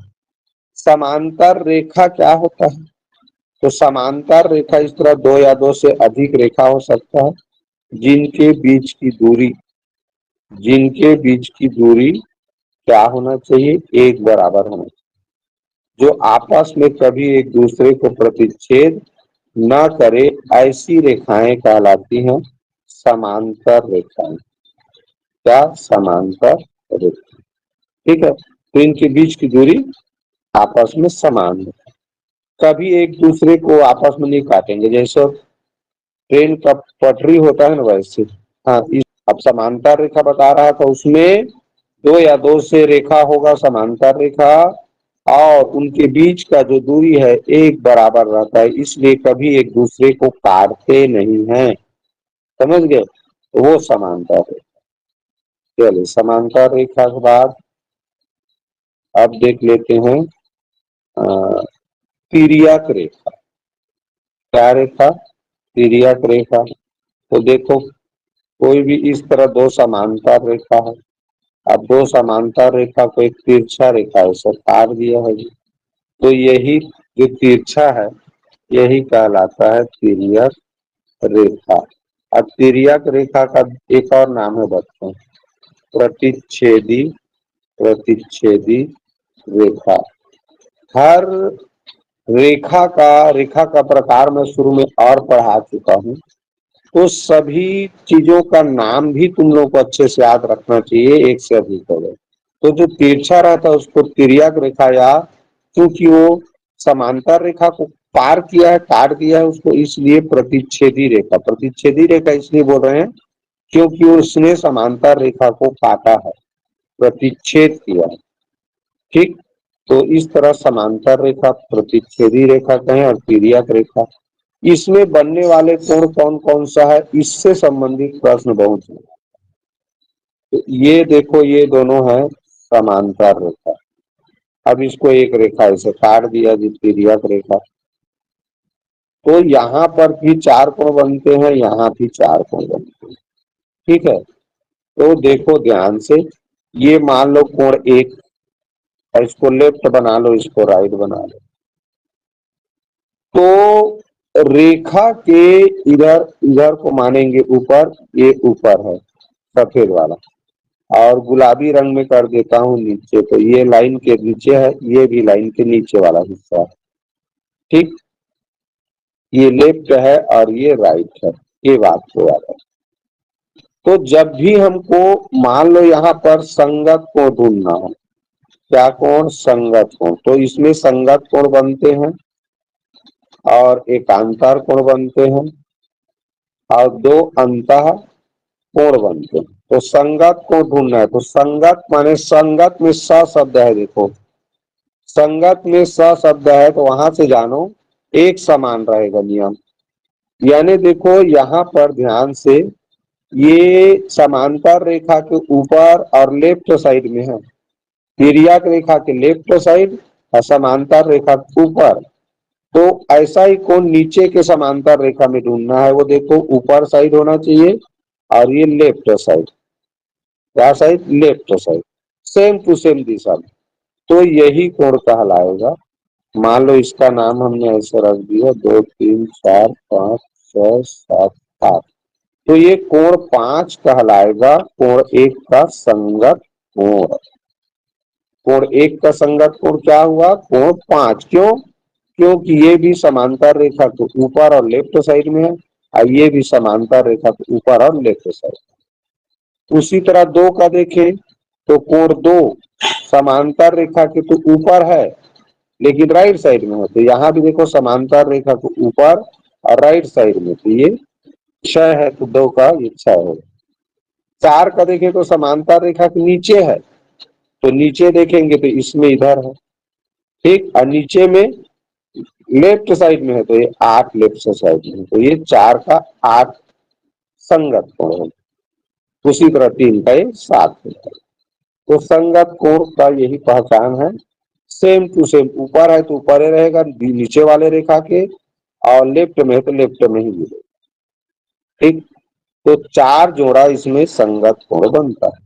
समांतर रेखा क्या होता है, तो समांतर रेखा इस तरह दो या दो से अधिक रेखा हो सकता है जिनके बीच की दूरी, जिनके बीच की दूरी क्या होना चाहिए, एक बराबर होना चाहिए, जो आपस में कभी एक दूसरे को प्रतिच्छेद न करे, ऐसी रेखाएं कहलाती हैं समांतर रेखाएं। क्या, समांतर रेखा। ठीक है, तो इनके बीच की दूरी आपस में समान है, कभी एक दूसरे को आपस में नहीं काटेंगे, जैसे ट्रेन का पटरी होता है ना वैसे। हाँ, इस अब समांतर रेखा बता रहा था, उसमें दो या दो से रेखा होगा समांतर रेखा, और उनके बीच का जो दूरी है एक बराबर रहता है, इसलिए कभी एक दूसरे को काटते नहीं हैं। समझ गए, वो समांतर रेखा। चलिए, समांतर रेखा के बाद अब देख लेते हैं तिर्यक रेखा। क्या रेखा, तिर्यक रेखा। तो देखो, कोई भी इस तरह दो समांतर रेखा है, अब दो समांतर रेखा को एक तिरछा रेखा से काट दिया है, तो यही जो तिरछा है यही कहलाता है तिर्यक रेखा। अब तिर्यक रेखा का एक और नाम है बच्चों, प्रतिच्छेदी, प्रतिच्छेदी रेखा। हर रेखा का प्रकार मैं शुरू में और पढ़ा चुका हूँ, तो सभी चीजों का नाम भी तुम लोग को अच्छे से याद रखना चाहिए, एक से अधिक हो गए। तो जो तिरछा रहता है उसको तिर्यक रेखा, या क्योंकि वो समांतर रेखा को पार किया है, काट दिया है उसको, इसलिए प्रतिच्छेदी रेखा। प्रतिच्छेदी रेखा इसलिए बोल रहे हैं क्योंकि उसने समांतर रेखा को काटा है, प्रतिच्छेद किया है। ठीक, तो इस तरह समांतर रेखा, प्रतिच्छेदी रेखा कहें और तिर्यक रेखा। इसमें बनने वाले कोण कौन कौन सा है, इससे संबंधित प्रश्न बहुत है। तो ये देखो, ये दोनों है समांतर रेखा। अब इसको एक रेखा ऐसे काट दिया जी, तिर्यक रेखा। तो यहाँ पर भी चार कोण बनते हैं, यहाँ भी चार कोण बनते हैं। ठीक है, तो देखो ध्यान से, ये मान लो कोण एक, और इसको लेफ्ट बना लो, इसको राइट बना लो। तो रेखा के इधर इधर को मानेंगे ऊपर, ये ऊपर है सफेद वाला, और गुलाबी रंग में कर देता हूं नीचे, तो ये लाइन के नीचे है, ये भी लाइन के नीचे वाला हिस्सा है। ठीक, ये लेफ्ट है और ये राइट है, ये बात को याद है। तो जब भी हमको मान लो यहाँ पर संगत कोण ढूंढना हो, क्या कोण, संगत कोण, तो इसमें संगत कोण बनते हैं और एकांतर कोण बनते हैं और दो अंतः कोण बनते हैं। तो संगत कोण ढूंढना है, तो संगत माने संगत में स शब्द है, देखो संगत में स शब्द है, तो वहां से जानो एक समान रहेगा नियम। यानी देखो यहाँ पर ध्यान से, ये समांतर रेखा के ऊपर और लेफ्ट साइड में है, तिर्यक रेखा के लेफ्ट साइड और समांतर रेखा के ऊपर। तो ऐसा ही कोण नीचे के समांतर रेखा में ढूंढना है, वो देखो ऊपर साइड होना चाहिए और ये लेफ्ट साइड, क्या side, left side, same to same दिशा में, तो यही कोण कहलाएगा। मान लो इसका नाम हमने ऐसे रख दिया, 2 3 4 5 6 7 8, तो ये कोण 5 कहलाएगा, कोण एक का संगत कोण। कोण एक का संगत कोण क्या हुआ, कोण 5। क्यों, क्योंकि ये भी समांतर रेखा के ऊपर और लेफ्ट साइड में है, और ये भी समांतर रेखा के ऊपर और लेफ्ट साइड। उसी तरह दो का देखें, तो कोण दो समांतर रेखा के तो ऊपर है लेकिन राइट साइड में है, तो यहाँ भी देखो समांतर रेखा के ऊपर और राइट साइड में तो ये 6 है, तो 2 का ये 6 हो। 4 का देखें तो समांतर रेखा के नीचे है, तो नीचे देखेंगे तो इसमें इधर है, ठीक। और नीचे में लेफ्ट साइड में है, तो ये 8 लेफ्ट साइड में है, तो ये 4 का 8 संगत कोण है। उसी तरह 3 का ये 7 है। तो संगत कोण का यही पहचान है। सेम टू सेम, ऊपर है तो ऊपर ही रहेगा नीचे वाले रेखा के, और लेफ्ट में है तो लेफ्ट में ही मिलेगा, ठीक। तो 4 जोड़ा इसमें संगत कोण बनता है।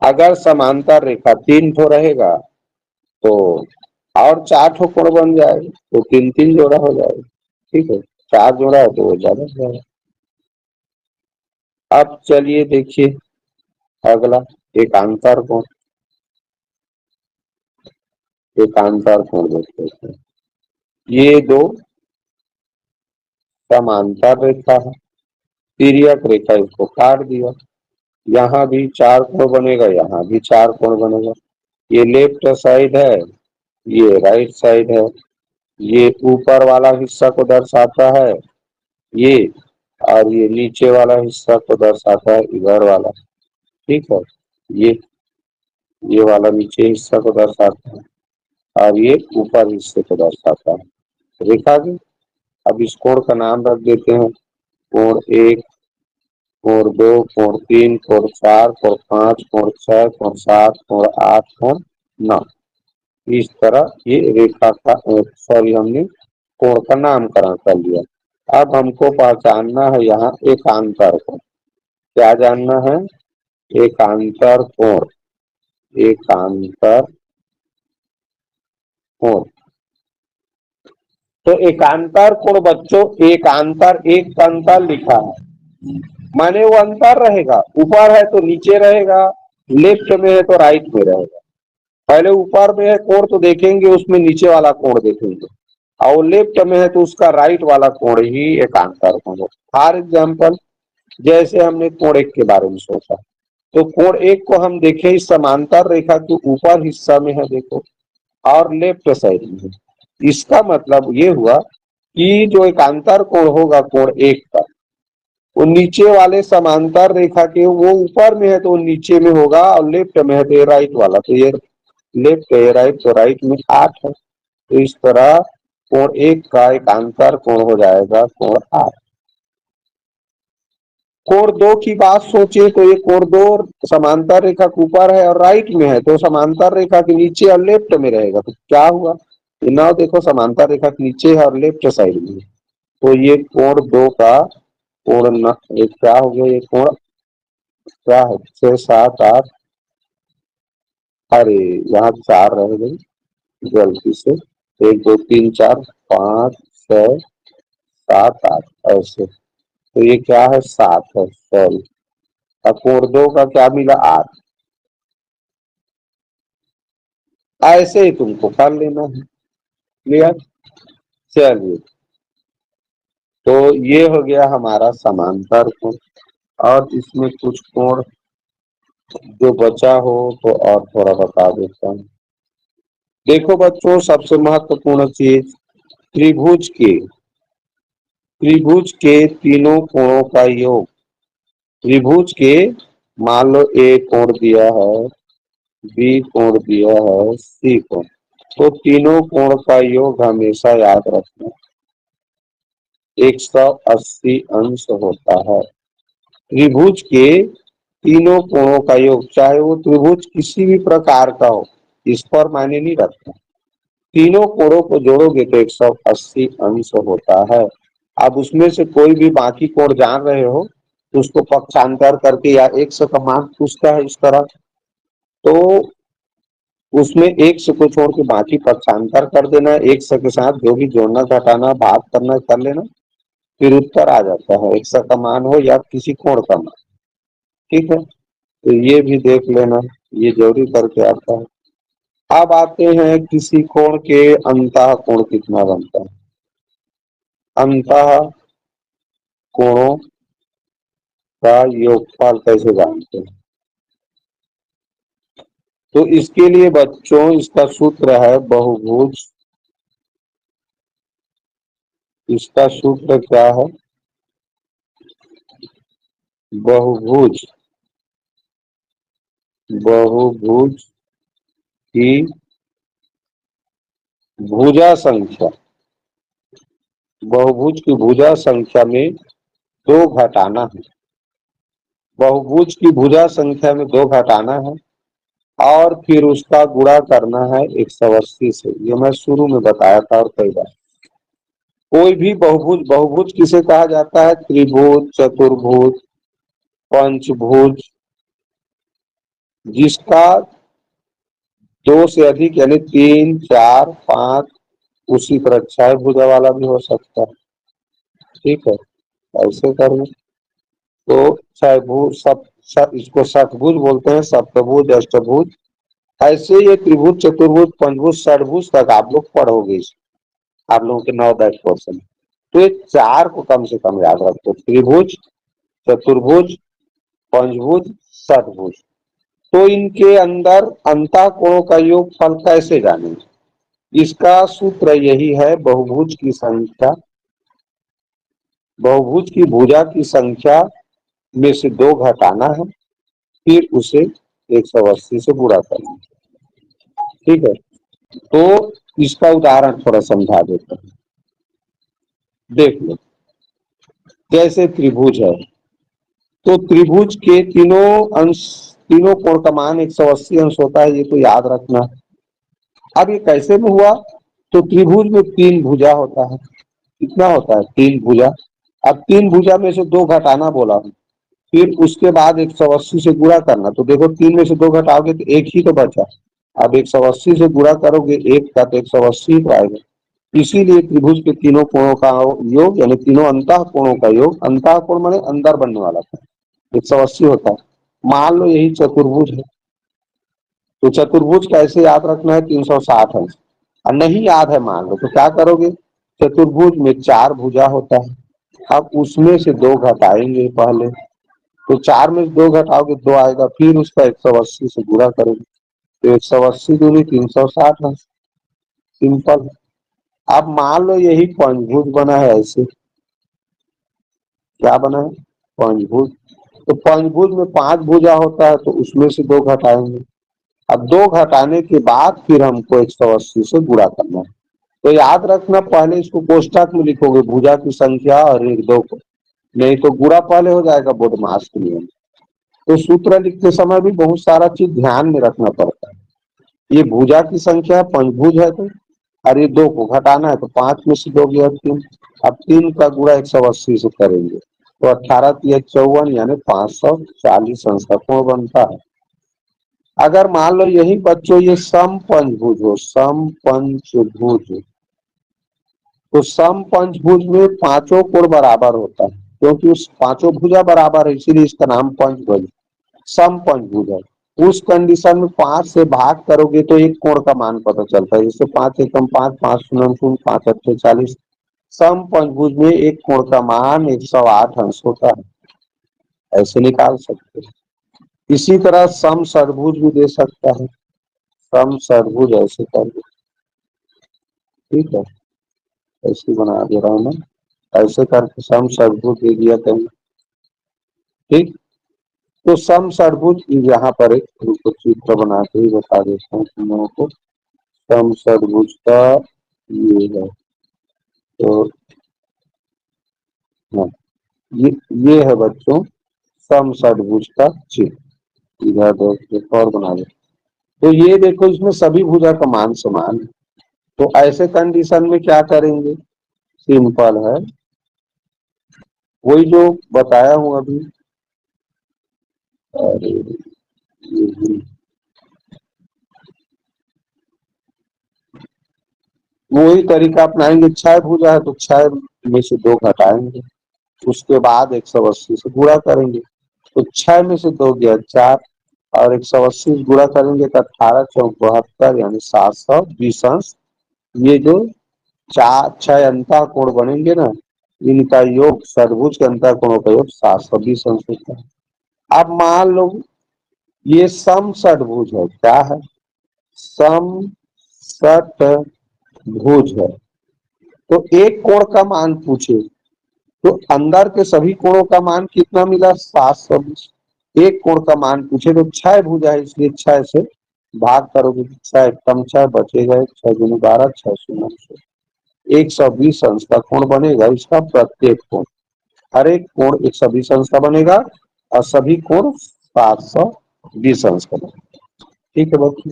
अगर समांतर रेखा 3 ठो रहेगा तो और 4 ठो कोण बन जाएगा, तो 3 3 जोड़ा हो जाएगा, ठीक है। 4 जोड़ा है तो वो ज्यादा हो जाएगा। अब चलिए देखिए अगला, एकांतर कोण। एकांतर कोण देखते हैं। ये 2 समांतर रेखा है, तिर्यक रेखा इसको काट दिया। यहाँ भी 4 कोण बनेगा, यहाँ भी 4 कोण बनेगा। ये लेफ्ट साइड है, ये राइट साइड है। ये ऊपर वाला हिस्सा को दर्शाता है ये, और ये नीचे वाला हिस्सा को दर्शाता है इधर वाला, ठीक है। ये वाला नीचे हिस्सा को दर्शाता है, और ये ऊपर हिस्से को दर्शाता है। रेखा की अब इस कोण का नाम रख देते हैं, कोण 1, कोण 2, कोण 3, कोण 4, कोण 5, कोण 6, कोण 7, कोण 8, कोण 9। इस तरह ये रेखा का, सॉरी, हमने कोण का नामकरण कर लिया। अब हमको पहचानना है यहाँ एकांतर कोण। क्या जानना है? एकांतर कोण। एकांतर कोण। तो एकांतर कोण बच्चों, एकांतर, एक का अंतर लिखा है, माने वो अंतर रहेगा, ऊपर है तो नीचे रहेगा, लेफ्ट में है तो राइट में रहेगा। पहले ऊपर में है कोण तो देखेंगे, उसमें नीचे वाला कोण देखेंगे, और लेफ्ट में है तो उसका राइट वाला कोण ही एकांतर कोण है। फॉर एग्जाम्पल, जैसे हमने कोण 1 के बारे में सोचा, तो कोण 1 को हम देखें इस समांतर रेखा के ऊपर हिस्सा में है देखो, और लेफ्ट साइड में है। इसका मतलब ये हुआ कि जो एकांतर कोण होगा कोण 1 का, वो नीचे वाले समांतर रेखा के, वो ऊपर में है तो नीचे में होगा, और लेफ्ट में है तो ये राइट वाला, तो ये लेफ्ट है, राइट, तो राइट में 8 है। तो इस तरह कोण 1 का एकांतर कोण हो जाएगा कोण 8। कोण 2 की बात सोचे तो ये कोण 2 समांतर रेखा के ऊपर है और राइट में है, तो समांतर रेखा के नीचे और लेफ्ट में रहेगा, तो क्या हुआ? नाउ देखो, समांतर रेखा के नीचे है और लेफ्ट साइड में, तो ये कोण 2 का कोण एक क्या हो गया, ये कोण क्या है, 6 7 8, अरे यहाँ 4 रह गई गलती से, 1 2 3 4 5 6 7 8 ऐसे, तो ये क्या है, 7 है, सॉरी। अब कोण 2 का क्या मिला, 8। ऐसे ही तुमको कर लेना है, क्लियर। चलिए, तो ये हो गया हमारा समांतर कोण। और इसमें कुछ कोण जो बचा हो तो और थोड़ा बता देता हूँ। देखो बच्चों, सबसे महत्वपूर्ण चीज, त्रिभुज के त्रिभुज के तीनों कोणों का योग। त्रिभुज के, मान लो ए कोण दिया है, बी कोण दिया है, सी कोण, तो तीनों कोण का योग हमेशा याद रखना 180 अंश होता है। त्रिभुज के तीनों कोणों का योग, चाहे वो त्रिभुज किसी भी प्रकार का हो, इस पर मायने नहीं रखता, तीनों कोणों को जोड़ोगे तो 180 अंश होता है। अब उसमें से कोई भी बाकी कोण जान रहे हो तो उसको पक्षांतर करके, या 100 का मान पूछता है इस तरह, तो उसमें 100 को छोड़ के बाकी पक्षांतर कर देना, 100 के साथ जो भी जोड़ना घटाना भाग करना कर लेना, फिर उत्तर आ जाता है, 100 का मान हो या किसी कोण का मान, ठीक है। तो ये भी देख लेना, ये जरूरी करके आता है। अब आते हैं किसी कोण के अंतः कोण कितना बनता है। अंतः कोणों का योगफल कैसे जानते हैं? तो इसके लिए बच्चों इसका सूत्र है बहुभुज इसका सूत्र क्या है? बहुभुज, बहुभुज की भुजा संख्या, बहुभुज की भुजा संख्या में दो घटाना है। बहुभुज की भुजा संख्या में दो घटाना है और फिर उसका गुणा करना है 180 से। ये मैं शुरू में बताया था और कई बार। कोई भी बहुभुज, बहुभुज किसे कहा जाता है? त्रिभुज, चतुर्भुज, पंचभुज, जिसका दो से अधिक यानी 3, 4, 5, उसी तरह 6 भुजा वाला भी हो सकता है। ठीक है, ऐसे करें तो छह भुज, इसको षटभुज बोलते हैं, सप्तभुज, अष्टभुज। ऐसे ये त्रिभुज, चतुर्भुज, पंचभुज, षटभुज तक आप लोग पढ़ोगे, आप लोगों के 9-10%। तो ये चार को कम से कम याद रखो, त्रिभुज, चतुर्भुज, पंचभुज, षटभुज। तो इनके अंदर अंतःकोणों का योगफल कैसे जानेंगे? इसका सूत्र यही है, बहुभुज की संख्या, बहुभुज की भुजा की संख्या में से दो घटाना है, फिर उसे 180 से गुणा करना। ठीक है, तो इसका उदाहरण थोड़ा समझा देता हूं, देख लो। जैसे त्रिभुज है, तो त्रिभुज के तीनों अंश, तीनों कोण का मान 180 अंश होता है, ये तो याद रखना। अब ये कैसे में हुआ? तो त्रिभुज में तीन भुजा होता है। कितना होता है? तीन भुजा। अब तीन भुजा में से दो घटाना बोला हूं, फिर उसके बाद 180 से गुणा करना। तो देखो, तीन में से दो घटाओगे तो एक ही तो बचा। अब 180 से गुणा करोगे एक का, तो 180 तो आएगा। इसीलिए त्रिभुज के तीनों कोणों का योग यानी तीनों अंतः कोणों का योग, अंतः कोण माने अंदर बनने वाला था, 180 होता है। मान लो यही चतुर्भुज है, तो चतुर्भुज कैसे याद रखना है? 360 अंश। और नहीं याद है मान लो, तो क्या करोगे? चतुर्भुज में चार भुजा होता है, अब उसमें से दो घटाएंगे पहले। तो चार में से दो घटाओगे दो आएगा, फिर उसका 180 से गुणा करोगे, तो 180 दूनी 360 अंश। सिंपल। अब मान लो यही पंचभुज बना है, ऐसे क्या बना है? पंचभुज। तो पंचभुज में पांच भुजा होता है, तो उसमें से दो घटाएंगे। अब दो घटाने के बाद फिर हमको 180 से गुणा करना है। तो याद रखना, पहले इसको कोष्ठक में लिखोगे, भुजा की संख्या और एक दो को, नहीं तो गुणा पहले हो जाएगा बोधमास के नियम। तो सूत्र लिखते समय भी बहुत सारा चीज ध्यान में रखना पड़ता है। ये भुजा की संख्या पंचभुज है, तो और ये दो को घटाना है, तो पांच में से दो गया तीन। अब तीन का गुणा 180 से करेंगे, तो 18×3 = 54 यानी 540 अंश का कोण बनता है। अगर मान लो यही बच्चों ये सम पंचभुज हो, सम पंचभुज, तो सम पंचभुज में पांचों कोण बराबर होता है, क्योंकि उस पांचों भुजा बराबर है, इसीलिए इसका नाम पंचभुज, सम पंचभुज है। उस कंडीशन में पांच से भाग करोगे तो एक कोण का मान पता चलता है, जैसे 5 एकम 5, 5 शून्य शून्य, 5 अट्ठे 40। सम पंचभुज में एक कोण का मान 108 अंश होता है, ऐसे निकाल सकते हैं। इसी तरह सम षटभुज भी दे सकता है, सम षटभुज ऐसे कर दो। ठीक है, ऐसे बना दे रहा हूं मैं, ऐसे करके सम षटभुज दे दिया कहीं। ठीक, तो सम षटभुज यहाँ पर एक चित्र बना के ही बता देता हूँ तुम लोगों को। सम षटभुज का ये है, तो हाँ, ये है बच्चों सम षटभुज का चित्र। इधर एक और बना दे, तो ये देखो, इसमें सभी भुजा का मान समान है। तो ऐसे कंडीशन में क्या करेंगे? सिंपल है, वही जो बताया हूं अभी। अरे वही तरीका अपनाएंगे, छह भुजा है तो छह में से दो घटाएंगे, उसके बाद 180 से गुणा करेंगे। तो छह में से दो गया चार, और 180 से गुणा करेंगे तो 18×4 = 72 यानी 720 अंश। ये जो चार छह अंतः कोण बनेंगे ना, इनका योग, षटभुज के अंतः कोणों का योग 720 अंश होता है। अब मान लो ये सम षटभुज है, क्या है? सम षटभुज है। तो एक कोण का मान पूछे, तो अंदर के सभी कोणों का मान कितना मिला? 720। एक कोण का मान पूछे तो 6 भुजा है, इसलिए 6 से भाग करोगे, 6 कम 6 बचेगा, 6 दूनी 12, 6 शून्य 120 अंश का कोण बनेगा इसका प्रत्येक कोण। हर एक कोण 120 अंश का बनेगा और सभी कोण 720 अंश का बनेगा। ठीक है बच्चों।